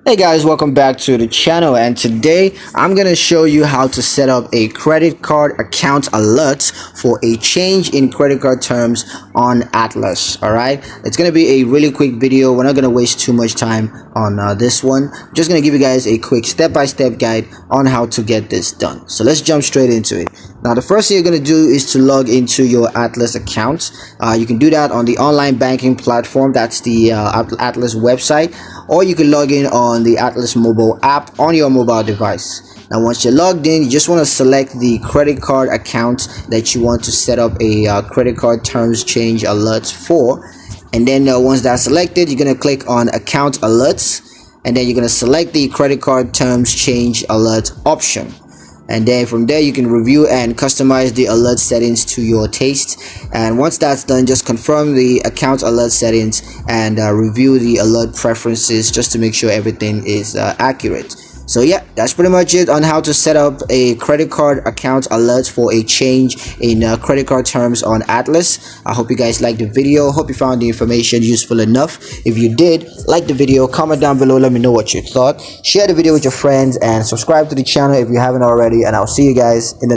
Hey guys, welcome back to the channel, and today I'm gonna show you how to set up a credit card account alerts for a change in credit card terms on Atlas. All right, it's gonna be a really quick video. We're not gonna waste too much time on this one. I'm just gonna give you guys a quick step-by-step guide on how to get this done. So let's jump straight into it. Now the first thing you're gonna do is to log into your Atlas account. You can do that on the online banking platform. That's the Atlas website, or you can log in on the Atlas mobile app on your mobile device. Now once you're logged in, you just want to select the credit card account that you want to set up a credit card terms change alerts for, and then once that's selected, you're going to click on account alerts, and then you're going to select the credit card terms change alert option. And then from there you can review and customize the alert settings to your taste. And once that's done, just confirm the account alert settings and review the alert preferences just to make sure everything is accurate. So yeah, that's pretty much it on how to set up a credit card account alert for a change in credit card terms on Atlas. I hope you guys liked the video. Hope you found the information useful enough. If you did, like the video, comment down below, let me know what you thought. Share the video with your friends and subscribe to the channel if you haven't already, and I'll see you guys in the